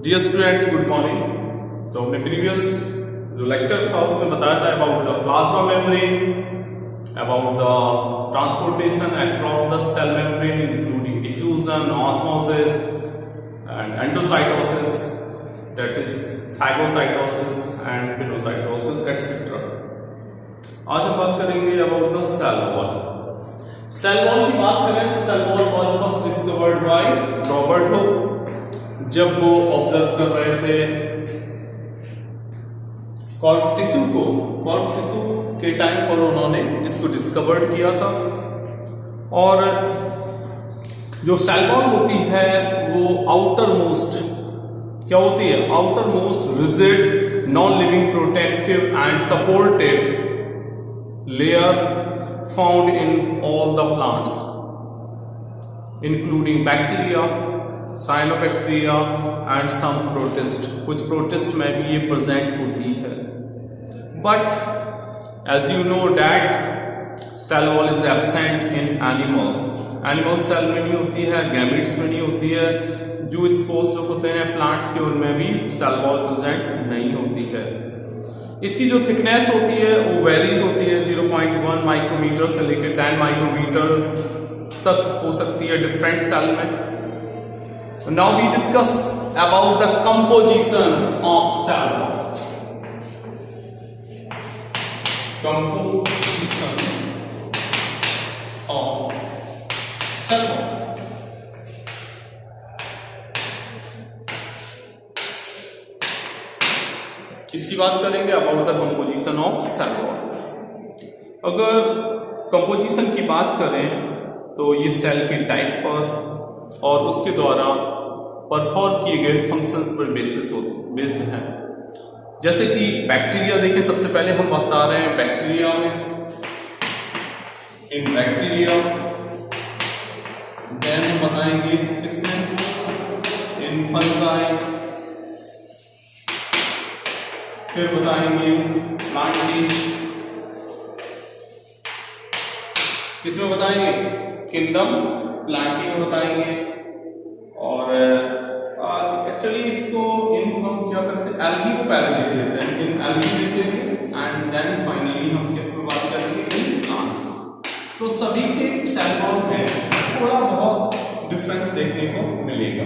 Dear students, good morning. तो हमने previous जो लेक्चर था उसमें बताया था about the plasma membrane, about the transportation across the cell membrane including diffusion, osmosis and endocytosis, that is phagocytosis and pinocytosis etcetera. आज हम बात करेंगे about the cell wall. Cell wall की बात करें तो cell wall was first discovered by Robert Hooke. जब वो ऑब्जर्व कर रहे थे कॉर्क टिश्यू के टाइम पर उन्होंने इसको डिस्कवर्ड किया था। और जो सेल वॉल होती है वो आउटर मोस्ट क्या होती है? Outer most rigid non living protective and supported layer found in all the plants including bacteria, cyanobacteria and some protist. कुछ प्रोटिस्ट में भी ये प्रेजेंट होती है। But as you know that cell wall is absent in animals. Animals cell में नहीं होती है, गैमेट्स में नहीं होती है। जो स्पोर्स जो होते हैं प्लांट्स के उनमें भी सेल वॉल प्रेजेंट नहीं होती है। इसकी जो थिकनेस होती है वो वेरीज होती है 0.1 माइक्रोमीटर से लेकर 10 माइक्रोमीटर तक हो सकती है डिफरेंट सेल में। Now we discuss about the composition of cell wall. Composition of cell wall. इसकी बात करेंगे about the composition of cell wall. अगर composition की बात करें तो ये सेल के टाइप पर और उसके द्वारा परफॉर्म किए गए फंक्शंस पर बेस्ड है। जैसे कि बैक्टीरिया देखें, सबसे पहले हम बता रहे हैं बैक्टीरिया में, इन बैक्टीरिया, देन हम बताएंगे इसमें इन फंजाई, फिर बताएंगे प्लांटी, किसमें बताएंगे? किंगडम प्लांटी में बताएंगे। और एक्चुअली इसको इन हम क्या करते हैं, एल्गी को पहले देख लेते हैं। इन एल्गी देखेंगे एंड देन फाइनली हम किसमें बात करेंगे? In plants. तो सभी के सेल वॉल में थोड़ा बहुत डिफरेंस देखने को मिलेगा।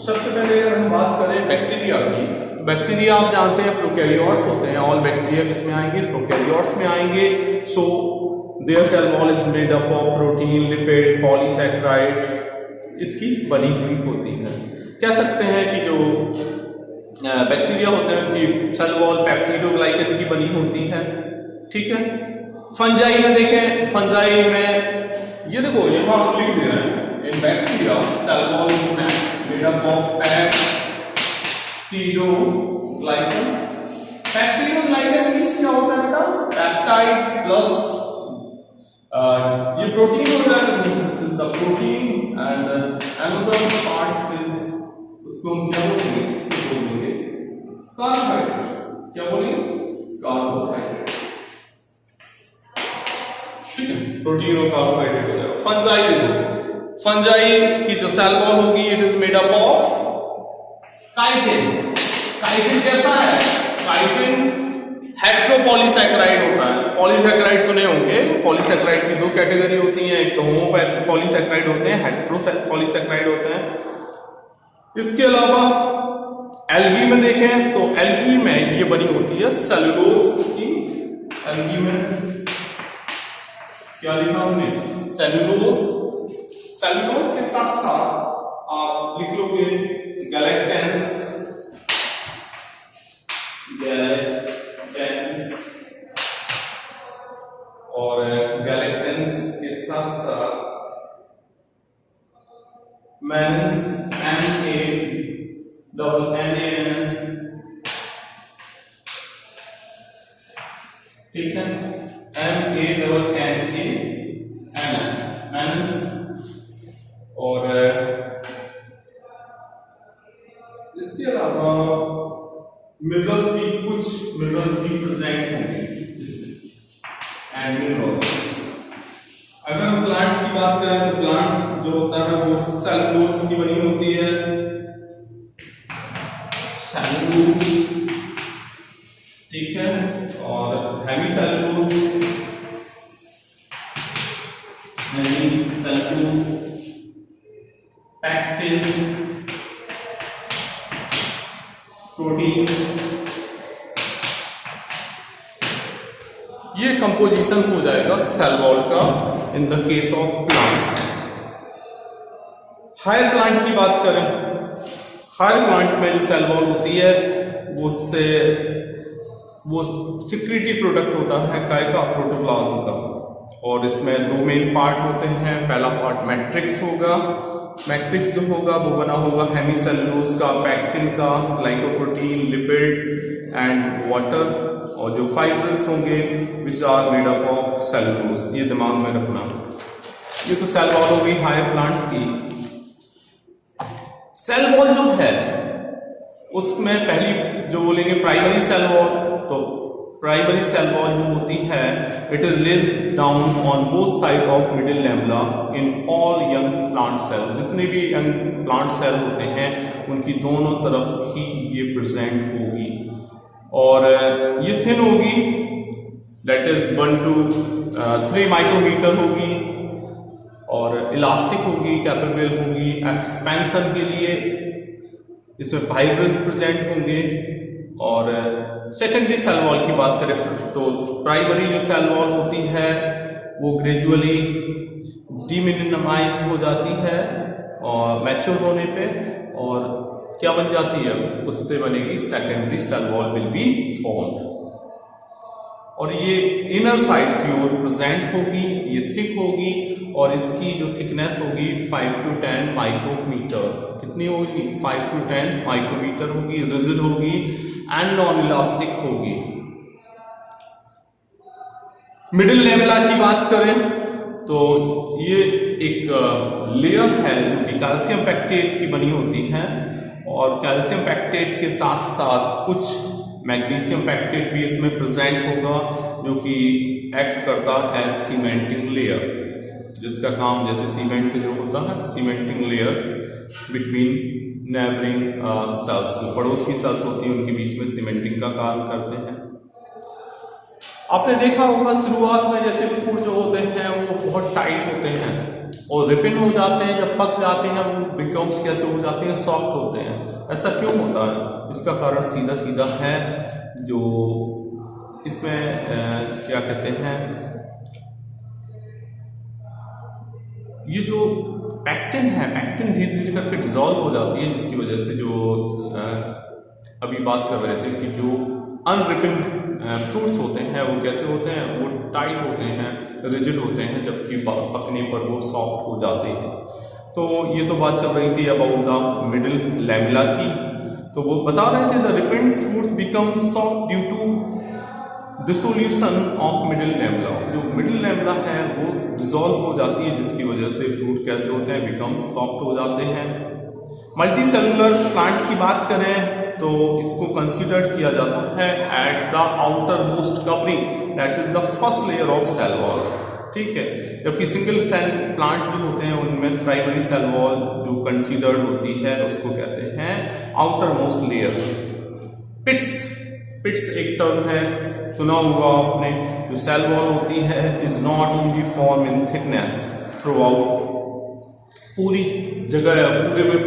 सबसे पहले अगर हम बात करें बैक्टीरिया की, तो बैक्टीरिया आप जानते हैं प्रोकैरियोट्स होते हैं। ऑल बैक्टीरिया किसमें आएंगे? प्रोकैरियोट्स में आएंगे। So their cell wall is made up of protein, lipid, polysaccharide इसकी बनी हुई होती है। कह सकते हैं कि जो बैक्टीरिया होते हैं उनकी सेल वॉल पेप्टिडोग्लाइकन की बनी होती है। ठीक है। फंजाई में देखें तो फंजाई में ये देखो यहाँ हम लिख दे रहे हैं in bacteria cell wall is made up of peptidoglycan. Peptidoglycan means क्या होता है बेटा? पेप्टाइड प्लस ये प्रोटीन होता है, the protein and another part is, उसको हम क्या बोलेंगे? इसको बोलेंगे कार्बोहाइड्रेट। क्या बोलेंगे? कार्बोहाइड्रेट। ठीक है, प्रोटीन और कार्बोहाइड्रेट होता है। फंजाई देखो, फंजाई की जो सेल वॉल होगी it is made up of chitin. Chitin कैसा है? काइटिन हेट्रोपॉलीसैकेराइड होता है। पॉलीसैकेराइड सुने होंगे। पॉलीसैकेराइड की दो कैटेगरी होती हैं, एक तो होमो पॉलीसैकेराइड होते हैं, हेट्रो पॉलीसैकेराइड होते हैं। इसके अलावा एल्गी में देखें तो एल्गी में ये बनी होती है सेलुलोज की। एल्गी में क्या लिखा हमने? सेलुलोज। सेलुलोज के साथ साथ आप लिख लोगे गैलेक्टेंस, और गैलेक्टेंस के साथ साथ मैंस, MANNANS। ठीक है, MANNANS, मैंस। और इसके अलावा मिनरल्स भी, कुछ मिनरल्स भी प्रेजेंट होंगे इसमें एंड मिनरल्स। अगर हम प्लांट्स की बात करें तो प्लांट्स जो होता है वो सेलुलोज की बनी होती है। सेलुलोज, पैक्टिन, प्रोटीन, ये कंपोजिशन हो जाएगा सेल वॉल का in the case of plants. Higher plant की बात करें, हायर प्लांट में जो सेल वॉल होती है वो सिक्रीटरी प्रोडक्ट होता है काय का, प्रोटोप्लाज्म का। और इसमें दो मेन पार्ट होते हैं। पहला पार्ट मैट्रिक्स होगा, मैट्रिक्स जो होगा वो बना होगा हेमीसेलुलोज का, पैक्टिन का, ग्लाइकोप्रोटीन, लिपिड एंड वाटर। और जो फाइब्रस होंगे which are made up of cellulose, ये दिमाग में रखना। ये तो सेल वॉल हो गई हायर प्लांट्स की। सेल वॉल जो है उसमें पहली जो बोलेंगे प्राइमरी सेल वॉल। तो प्राइमरी सेल वॉल जो होती है it is laid down on both side of middle lamella in all young plant cell. जितने भी यंग प्लांट सेल होते हैं उनकी दोनों तरफ ही ये प्रेजेंट होगी। और ये थिन होगी, दैट इज 1 to 3 माइक्रोमीटर होगी। और इलास्टिक होगी, कैपेबल होगी एक्सपेंशन के लिए। इसमें फाइब्रस प्रेजेंट होंगे। और सेकेंडरी सेल वॉल की बात करें तो प्राइमरी जो सेल वॉल होती है वो ग्रेजुअली डिमिनिमाइज हो जाती है और मैच्योर होने पे, और क्या बन जाती है, उससे बनेगी secondary cell wall will be formed. और ये इनर साइड की ओर प्रेजेंट होगी, ये थिक होगी और इसकी जो थिकनेस होगी 5 to 10 माइक्रोमीटर। कितनी होगी? 5 to 10 माइक्रोमीटर होगी, रिजिड होगी एंड नॉन इलास्टिक होगी। मिडिल लैमेला की बात करें तो ये एक लेयर है जो कि कैल्शियम पैक्टेट की बनी होती है। और कैल्शियम पैक्टेट के साथ साथ कुछ मैग्नीशियम पैक्टेट भी इसमें प्रेजेंट होगा जो कि एक्ट करता है सीमेंटिंग लेयर, जिसका काम जैसे सीमेंट जो होता है cementing layer between neighbouring cells, जो पड़ोस की सेल्स होती हैं उनके बीच में सीमेंटिंग का काम करते हैं। आपने देखा होगा शुरुआत में जैसे फूड जो होते हैं वो बहुत टाइट होते हैं और रिपिन हो जाते हैं, जब पक जाते हैं वो बिकम्स कैसे हो जाते हैं, सॉफ्ट होते हैं। ऐसा क्यों होता है? इसका कारण सीधा सीधा है जो इसमें क्या कहते हैं, ये जो पैक्टिन है, पैक्टिन धीरे धीरे करके डिसॉल्व हो जाती है, जिसकी वजह से जो अभी बात कर रहे थे कि जो अनरिपिन फ्रूट्स होते हैं वो कैसे होते हैं, वो टाइट होते हैं, रिजिड होते हैं, जबकि पकने पर वो सॉफ्ट हो जाते हैं। तो ये तो बात चल रही थी अबाउट द मिडिल लैमेला की। तो वो बता रहे थे the ripen fruits become soft due to dissolution of middle lamella. जो मिडिल लैमेला है वो डिसॉल्व हो जाती है, जिसकी वजह से फ्रूट कैसे होते हैं, बिकम सॉफ्ट हो जाते हैं। मल्टी सेलुलर प्लांट्स की बात करें तो इसको कंसीडर्ड किया जाता है at the outer most covering, that is the first layer of cell wall. ठीक है, जबकि सिंगल सेल प्लांट जो होते हैं उनमें प्राइमरी सेल वॉल जो कंसीडर्ड होती है उसको कहते हैं आउटर मोस्ट लेयर। पिट्स, पिट्स एक टर्म है, सुना होगा आपने। जो सेल वॉल होती है is not uniform in thickness through out, पूरी जगह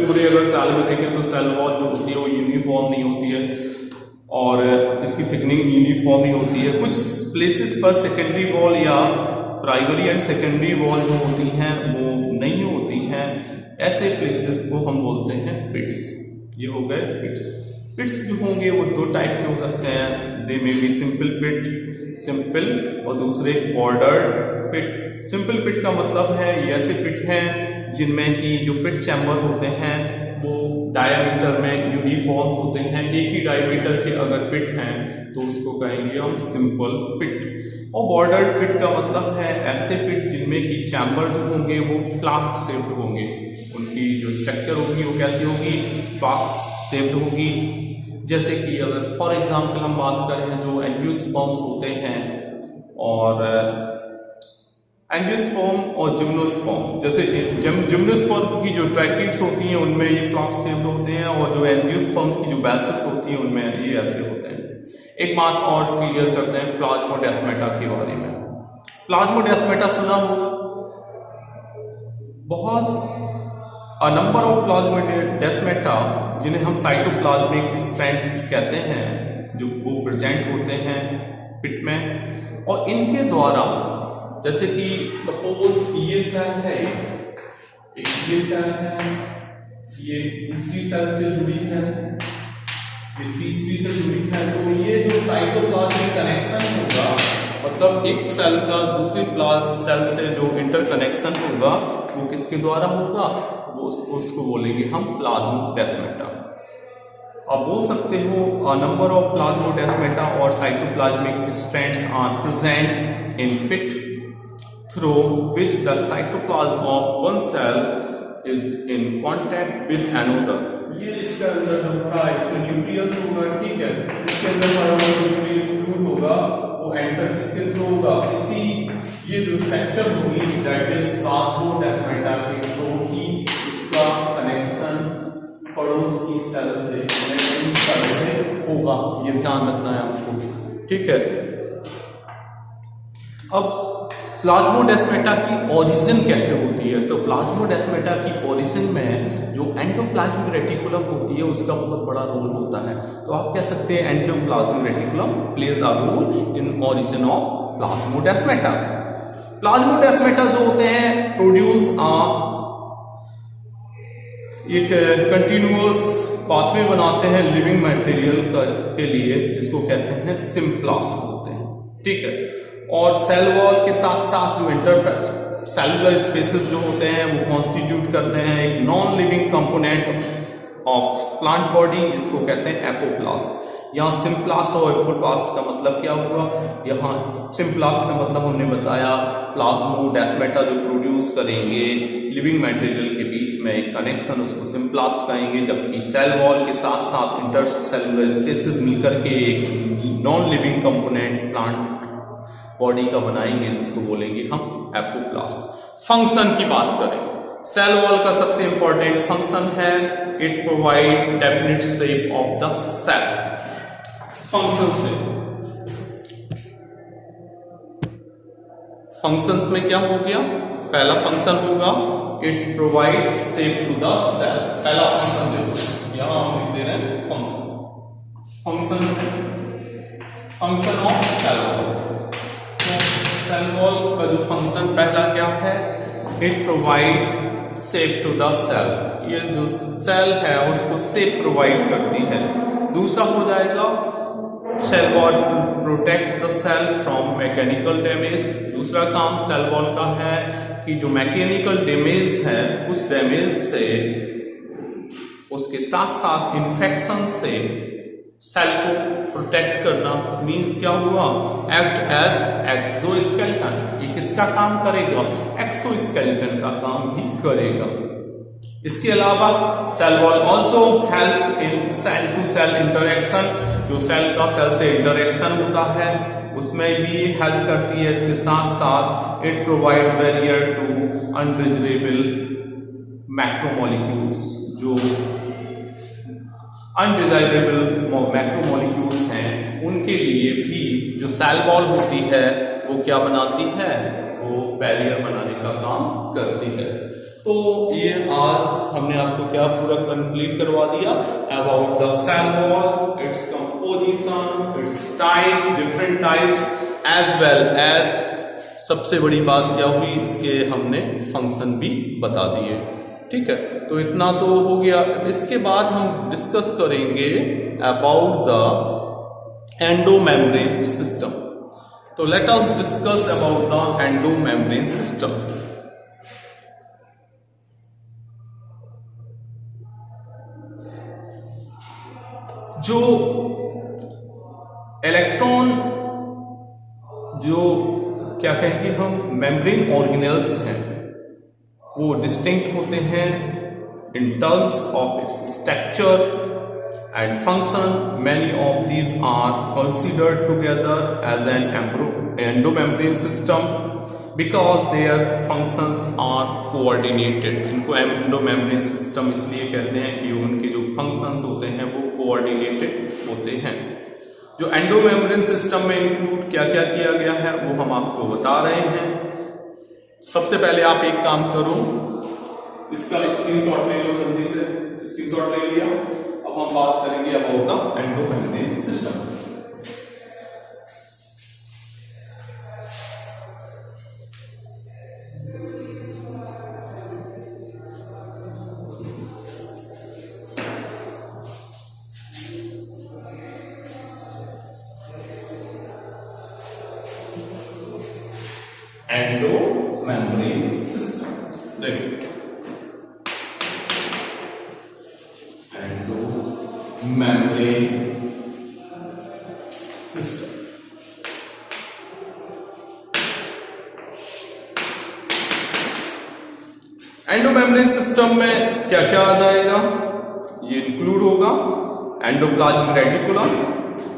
पूरे अगर सेल में देखें तो सेल वॉल जो होती है वो यूनिफॉर्म नहीं होती है और इसकी थिकनिंग यूनिफॉर्म नहीं होती है। कुछ प्लेसेस पर सेकेंडरी वॉल या प्राइमरी एंड सेकेंडरी वॉल जो होती हैं वो नहीं होती हैं, ऐसे प्लेसेस को हम बोलते हैं पिट्स। ये हो गए पिट्स। पिट्स जो होंगे वो दो टाइप के हो सकते हैं, they may be simple pit, simple, और दूसरे बॉर्डर्ड पिट। सिंपल पिट का मतलब है ये ऐसे पिट हैं जिनमें कि जो पिट चैम्बर होते हैं वो डायमीटर में यूनिफॉर्म होते हैं, एक ही डायमीटर के अगर पिट हैं तो उसको कहेंगे हम सिंपल पिट। और बॉर्डर्ड पिट का मतलब है ऐसे पिट जिनमें कि चैम्बर जो होंगे वो फ्लास्क शेप्ड होंगे, उनकी जो स्ट्रक्चर होगी वो कैसी होगी, फ्लास्क शेप्ड होगी। जैसे कि अगर फॉर एग्जांपल हम बात करें जो एंजियोस्पर्म्स होते हैं, और एंजियोस्पर्म और जिम्नोस्पर्म, जैसे जिम्नोस्पर्म की जो ट्रैकिड्स होती हैं उनमें ये फ्लास्क शेप्ड होते हैं और जो एंजियोस्पर्म्स की जो बेसिस होती हैं उनमें ये ऐसे होते हैं। एक बात और क्लियर करते हैं प्लाज्मोडेस्माटा के बारे में। प्लाज्मोडेस्माटा सुना होगा, बहुत नंबर ऑफ प्लाज्मोडेस्माटा जिन्हें हम साइटोप्लाज्मिक स्ट्रैंड्स कहते हैं, जो वो प्रेजेंट होते हैं पिट में, और इनके द्वारा जैसे कि सपोज ये सेल है, एक ये सेल है, ये दूसरी सेल से जुड़ी है, ये तीसरी से जुड़ी है, तो ये जो साइटोप्लाज्मिक कनेक्शन होगा, मतलब एक सेल का दूसरी सेल से जो इंटरकनेक्शन होगा वो किसके द्वारा होगा, वो उसको बोलेंगे हम प्लाज्मोडेस्माटा। आप बोल सकते हो नंबर ऑफ प्लाज्मोडेस्माटा और cytoplasmic strands are present in pit through which the cytoplasm of one cell is in contact with another. ये इसके अंदर जो होगा, इसमें न्यूक्लियस होगा, ठीक है, इसके अंदर हमारा फ्लूइड होगा, वो एंटर किसके थ्रू होगा, इसी ये जो स्ट्रक्चर होगी दैट इज प्लाज्मोडेस्माटा के थ्रू ही इसका कनेक्शन पड़ोस की सेल से होगा। ये ध्यान रखना है आपको, ठीक है। अब प्लाज्मोडेस्माटा की ओरिजिन कैसे होती है, तो प्लाज्मोडेस्माटा की ओरिजिन में जो एंडोप्लाज्मिक रेटिकुलम होती है उसका बहुत बड़ा रोल होता है। तो आप कह सकते हैं endoplasmic reticulum plays a role in origin of plasmodesmata. Plasmodesmata जो होते हैं प्रोड्यूस एक कंटिन्यूअस पाथवे बनाते हैं लिविंग मटेरियल के लिए, जिसको कहते हैं सिम्प्लास्ट बोलते हैं, ठीक है। और सेल वॉल के साथ साथ जो इंटर सेलुलर स्पेसेस जो होते हैं वो कॉन्स्टिट्यूट करते हैं एक non living component of plant body, जिसको कहते हैं एपोप्लास्ट। यहाँ सिम्प्लास्ट और एपोप्लास्ट का मतलब क्या हुआ, यहाँ सिम्प्लास्ट का मतलब हमने बताया प्लाज्मोडेस्माटा जो प्रोड्यूस करेंगे लिविंग मटेरियल के बीच में एक कनेक्शन, उसको सिम्प्लास्ट कहेंगे, जबकि सेल वॉल के साथ साथ इंटरसेलुलर स्पेसेस मिलकर के एक non living component plant body का बनाएंगे, जिसको बोलेंगे हम एपोप्लास्ट। फंक्शन की बात करें, सेल वॉल का सबसे इंपॉर्टेंट फंक्शन है it provide definite shape of the cell. Functions में क्या हो गया, पहला फंक्शन होगा it provide shape to the cell. पहला फंक्शन देखो, यहां हम लिख दे रहे हैं function of cell wall. Cell wall का जो फंक्शन पहला क्या है, it provide shape to the cell. ये जो सेल है उसको शेप प्रोवाइड करती है। दूसरा हो जाएगा cell wall to protect the cell from mechanical damage. दूसरा काम सेल वॉल का है कि जो मैकेनिकल डैमेज है उस डैमेज से, उसके साथ साथ इन्फेक्शन से सेल को प्रोटेक्ट करना। मीन्स क्या हुआ, एक्ट एज एक्सोस्केलेटन। ये किसका काम करेगा, एक्सोस्केलेटन का काम भी करेगा। इसके अलावा cell wall also helps in cell to cell interaction. जो सेल का सेल से इंटरेक्शन होता है उसमें भी हेल्प करती है। इसके साथ साथ it provides barrier to undesirable macromolecules. जो अनडिजायरेबल मैक्रोमोलिक्यूल्स हैं उनके लिए भी जो सेल वॉल होती है वो क्या बनाती है, वो बैरियर बनाने का काम करती है। तो ये आज हमने आपको क्या पूरा कंप्लीट करवा दिया about the cell wall, its composition, its types, different types, as well as सबसे बड़ी बात क्या हुई, इसके हमने फंक्शन भी बता दिए। ठीक है, तो इतना तो हो गया। इसके बाद हम डिस्कस करेंगे अबाउट द एंडोमेम्ब्रेन सिस्टम। तो let us discuss about the endomembrane system. जो इलेक्ट्रॉन, जो क्या कहेंगे हम, मेम्ब्रेन ऑर्गेनेल्स हैं, वो डिस्टिंक्ट होते हैं in terms of its structure and function. Many of these are considered together as an endomembrane system because their functions are coordinated. इनको एंडोमेम्ब्रेन सिस्टम इसलिए कहते हैं कि उनके जो फंक्शंस होते हैं वो कोऑर्डिनेटेड होते हैं। जो एंडोमेम्ब्रेन सिस्टम में इंक्लूड क्या क्या किया गया है वो हम आपको बता रहे हैं। सबसे पहले आप एक काम करो, इसका स्क्रीनशॉट ले लो, जल्दी से स्क्रीनशॉट ले लिया। अब हम बात करेंगे about the endomembrane system. Endomembrane system, देखो एंडोमेम्ब्रेन सिस्टम। एंडोमेम्ब्रेन सिस्टम में क्या क्या आ जाएगा, ये इंक्लूड होगा एंडोप्लाज्मिक रेटिकुलम,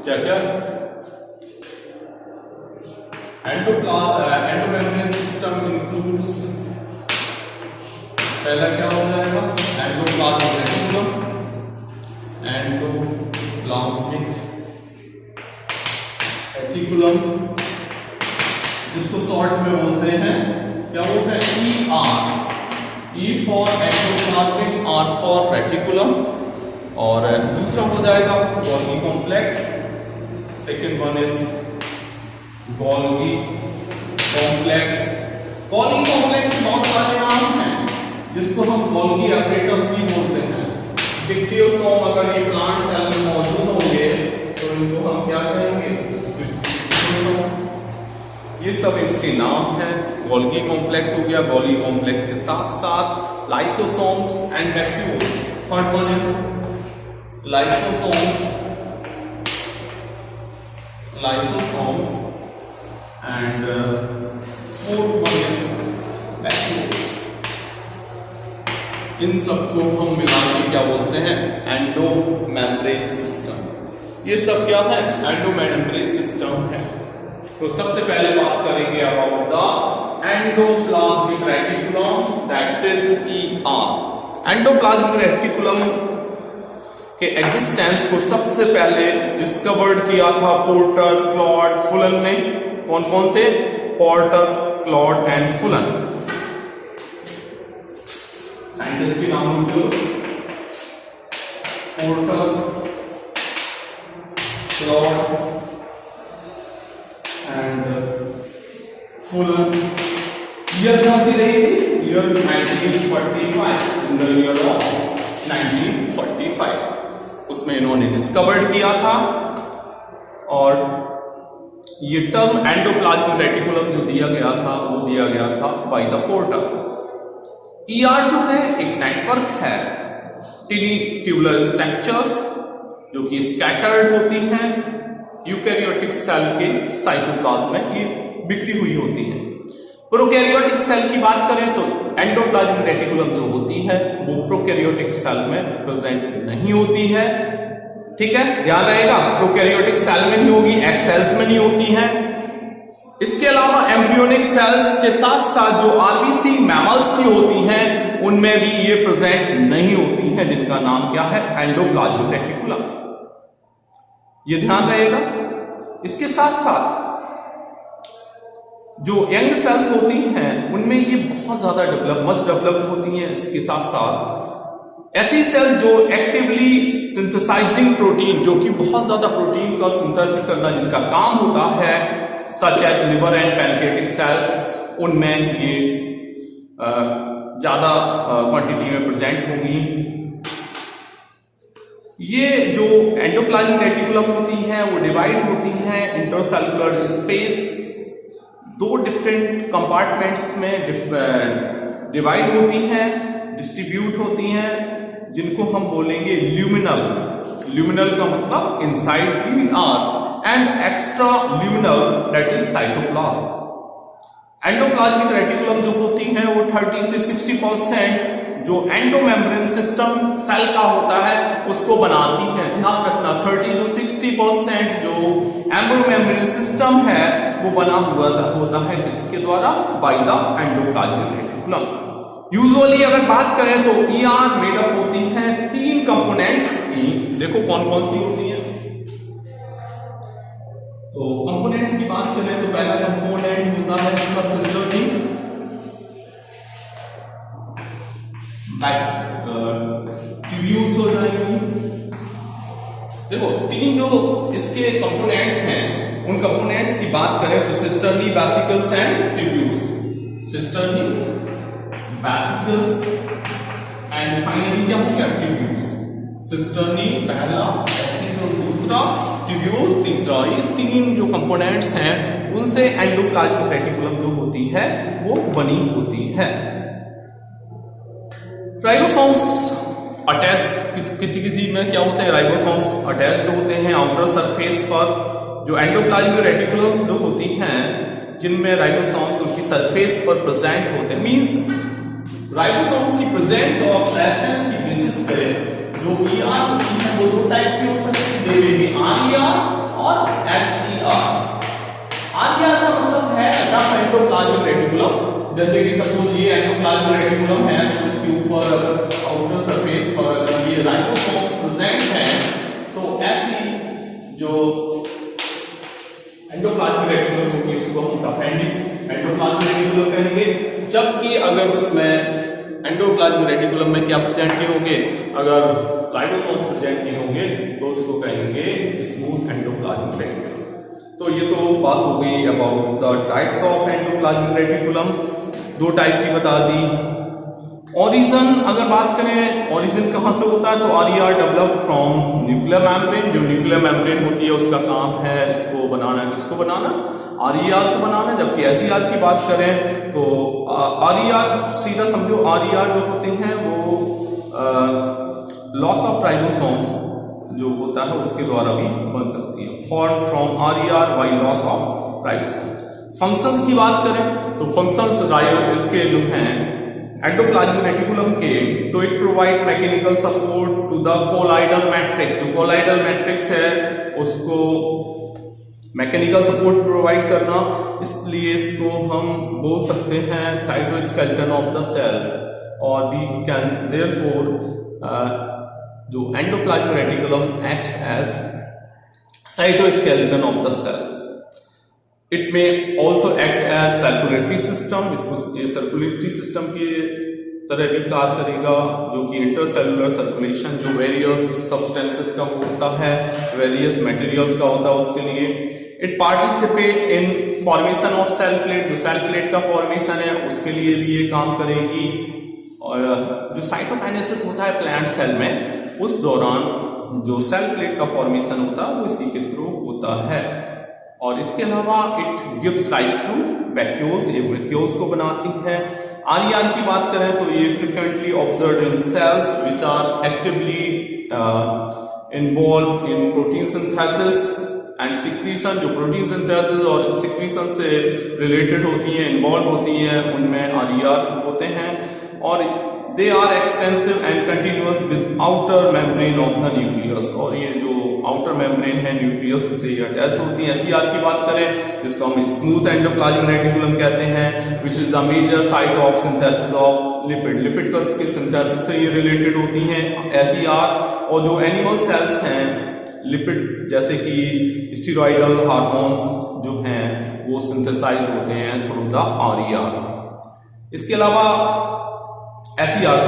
क्या क्या एंडोमेम्ब्रेन सिस्टम इंक्लूड्स, पहला क्या हो जाएगा एंडोप्लाज्मिक रेटिकुलम, एंडोप्लाज्मिक रेटिकुलम जिसको शॉर्ट में बोलते हैं, क्या बोलते हैं ER, E for endoplasmic, R for reticulum. और दूसरा हो जाएगा Golgi complex, second one is Golgi complex. Golgi complex बहुत सारे नाम हैं जिसको हम गोल्गी apparatus भी बोलते हैं। डिक्टियोसोम अगर ये प्लांट सेल में मौजूद होंगे तो इनको हम क्या कहेंगे, डिक्टियोसोम। ये सब इसके नाम हैं। गोल्गी कॉम्प्लेक्स हो गया, गोल्गी कॉम्प्लेक्स के साथ साथ lysosomes and vacuoles. Third one is lysosomes, lysosomes and fourth one is vacuoles। इन सबको हम मिला के क्या बोलते हैं एंडोमेम्ब्रेन सिस्टम। ये सब क्या है एंडोमेम्ब्रेन सिस्टम है। तो सबसे पहले बात करेंगे about the endoplasmic reticulum, that is ER। Endoplasmic reticulum के एग्जिस्टेंस को सबसे पहले डिस्कवर्ड किया था पोर्टर, क्लॉड, फुलन ने। कौन कौन थे, porter, Claude and Phulan. Scientist के नाम नोट करो, porter, Claude and Phulan. Year कौन सी रही थी, year 1945, in the year of 1945 उसमें इन्होंने डिस्कवर्ड किया था। और ये टर्म एंडोप्लाज्मिक रेटिकुलम जो दिया गया था वो दिया गया था बाय द पोर्टर। ER जो है एक नेटवर्क है टिनी ट्यूबुलर स्ट्रक्चर्स जो कि स्कैटर्ड होती हैं यूकैरियोटिक सेल के साइटोप्लाज्म में, ये बिखरी हुई होती हैं। प्रोकैरियोटिक सेल की बात करें तो एंडोप्लाज्मिक रेटिकुलम जो होती है वो प्रोकैरियोटिक सेल में प्रेजेंट नहीं होती है। ठीक है, ध्यान रहेगा, प्रोकैरियोटिक सेल में नहीं होगी, एग सेल्स में नहीं होती है। इसके अलावा एम्ब्रियोनिक सेल्स के साथ साथ जो आरबीसी मैमल्स की होती हैं उनमें भी ये प्रेजेंट नहीं होती हैं, जिनका नाम क्या है एंडोप्लाज्मिक रेटिकुलम। ये ध्यान रहेगा। इसके साथ साथ जो यंग सेल्स होती हैं उनमें ये बहुत ज्यादा मच डेवलप होती हैं। इसके साथ साथ ऐसी सेल जो एक्टिवली सिंथेसाइजिंग प्रोटीन, जो कि बहुत ज्यादा प्रोटीन का सिंथेसिस करना जिनका काम होता है, such as liver and pancreatic cells, उनमें ये ज्यादा क्वांटिटी में प्रेजेंट होंगी। ये जो एंडोप्लाज्मिक रेटिकुलम होती है वो डिवाइड होती है इंटरसेलुलर स्पेस, दो डिफरेंट कंपार्टमेंट्स में डिवाइड होती हैं, डिस्ट्रीब्यूट होती हैं, जिनको हम बोलेंगे ल्यूमिनल। ल्यूमिनल का मतलब inside ER and extra luminal that is cytoplasm. Endoplasmic reticulum जो होती है वो 30 से 60% जो एंडोमेम्ब्रेन सिस्टम सेल का होता है उसको बनाती है। ध्यान रखना 30 to 60% जो एंडोमेम्ब्रेन सिस्टम है वो बना हुआ होता है इसके द्वारा by the endoplasmic reticulum. Usually अगर बात करें तो ER मेडअप होती है 3 कंपोनेंट्स की। देखो कौन कौन सी होती है। तो कंपोनेंट्स की बात करें तो पहला कंपोनेंट होता है इसका सिस्टोनिक, ट्यूब्यूल्स हो जाएंगी। देखो तीन जो इसके कंपोनेंट्स हैं, उन कंपोनेंट्स की बात करें तो cisternae, vesicles and tubules. Cisternae, vesicles and finally क्या हो गया, ट्यूब्यूल्स। सिस्टर्नी पहला, वेसिकल दूसरा, ट्यूब्यूल्स तीसरा। ये तीन जो कंपोनेंट्स हैं उनसे एंडोप्लाज्मिक रेटिकुलम जो होती है वो बनी होती है। राइबोसोम्स अटैच, किसी में क्या होते हैं, राइबोसोम्स अटैच्ड होते हैं आउटर सरफेस पर। जो एंडोप्लाज्मिक रेटिकुलम्स जो होती हैं जिनमें राइबोसोम्स उनकी सरफेस पर प्रेजेंट होते हैं, मींस राइबोसोम्स की प्रेजेंस और एब्सेंस की बेसिस पे जो ईआर होती है वो दो टाइप की हो सकती है, आरईआर और एसईआर। आरईआर का मतलब है एंडोप्लाज्मिक रेटिकुलम। जैसे कि सपोज ये एंडोप्लाज्मिक रेटिकुलम है तो इसके ऊपर आउटर सरफेस पर अगर ये राइबोसोम प्रेजेंट है तो ऐसी जो एंडोप्लाज्मिक रेटिकुलम होगी उसको हम अपेंडिक एंडोप्लाज्मिक रेटिकुलम कहेंगे। जबकि अगर उसमें एंडोप्लाज्मिक रेटिकुलम में क्या प्रेजेंट नहीं होंगे, अगर राइबोसोम प्रेजेंट नहीं होंगे तो उसको कहेंगे स्मूथ एंडोप्लाज्मिक रेटिकुलम। तो ये तो बात हो गई about the types of endoplasmic reticulum, दो टाइप की बता दी। ओरिजिन अगर बात करें, ओरिजिन कहाँ से होता है तो RER develop from nuclear membrane. जो न्यूक्लियर मेम्ब्रेन होती है उसका काम है इसको बनाना, किसको बनाना, आरईआर को बनाना। जबकि एसईआर की बात करें तो आरईआर सीधा समझो, आरईआर जो होते हैं वो लॉस ऑफ राइबोसोम्स जो होता है उसके द्वारा भी बन सकती है, form from RER by loss of ribosomes. Functions की बात करें तो फंक्शंस इसके जो हैं एंडोप्लाज्मिक रेटिकुलम के, तो it provide mechanical support to the colloidal matrix. जो कोलाइडल मैट्रिक्स है उसको मैकेनिकल सपोर्ट प्रोवाइड करना, इसलिए इसको हम बोल सकते हैं साइटोस्केलेटन ऑफ द सेल। और वी कैन देयरफॉर जो endoplasmic reticulum acts as cytoskeleton of the cell. It may also act as circulatory system, इसको ये सर्कुलेटरी सिस्टम की तरह भी कार्य करेगा, जो कि इंटरसेलुलर सर्कुलेशन जो वेरियस सब्सटेंसेस का होता है, वेरियस मटेरियल्स का होता है उसके लिए। It participate in formation of cell plate, जो सेल प्लेट का फॉर्मेशन है उसके लिए भी ये काम करेगी। और जो साइटोकाइनेसिस होता है प्लांट सेल में, उस दौरान जो सेल प्लेट का फॉर्मेशन होता है वो इसी के थ्रू होता है। और इसके अलावा it gives rise to vacuoles, ये वैक्यूल्स को बनाती है। आरईआर की बात करें तो ये frequently observed in cells which are actively involve in protein synthesis and secretion. जो प्रोटीन सिंथेसिस और सिक्रीशन से रिलेटेड होती हैं, इन्वॉल्व होती हैं, उनमें आरईआर होते हैं। और they are extensive and continuous with outer membrane of the nucleus. और ये जो आउटर मेम्ब्रेन है न्यूक्लियस उससे अटैच होती है। एसईआर की बात करें जिसको हम स्मूथ एंडोप्लाज्मिक रेटिकुलम कहते हैं, which is the major site of synthesis of lipid. Lipid के सिंथेसिस से ये रिलेटेड होती हैं एसईआर। और जो एनिमल सेल्स हैं लिपिड जैसे कि स्टेरॉइडल हार्मोन्स जो हैं वो सिंथेसाइज होते हैं थ्रू द आरईआर। इसके अलावा एसईआर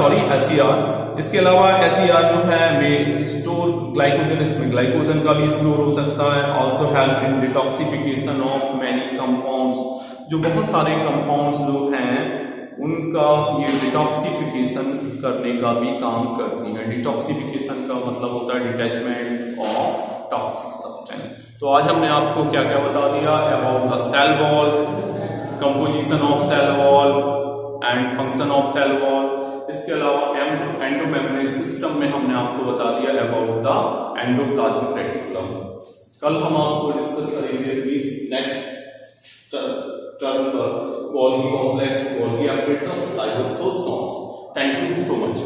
इसके अलावा एसईआर जो है में स्टोर ग्लाइकोजन, इसमें ग्लाइकोजन का भी स्टोर हो सकता है। Also help in detoxification of many compounds. जो बहुत सारे कंपाउंड्स जो हैं उनका ये डिटॉक्सिफिकेशन करने का भी काम करती है। डिटॉक्सिफिकेशन का मतलब होता है डिटैचमेंट ऑफ टॉक्सिक सब्सटेंस। तो आज हमने आपको क्या क्या बता दिया about the cell wall, composition of cell wall and function of cell wall. इसके अलावा एंडोमेम्ब्रेन सिस्टम में हमने आपको बता दिया अबाउट द एंडोप्लाज्मिक रेटिकुलम। कल हम आपको डिस्कस करेंगे नेक्स्ट टर्म पर Golgi complex, Golgi apparatus, lysosomes. Thank you so much.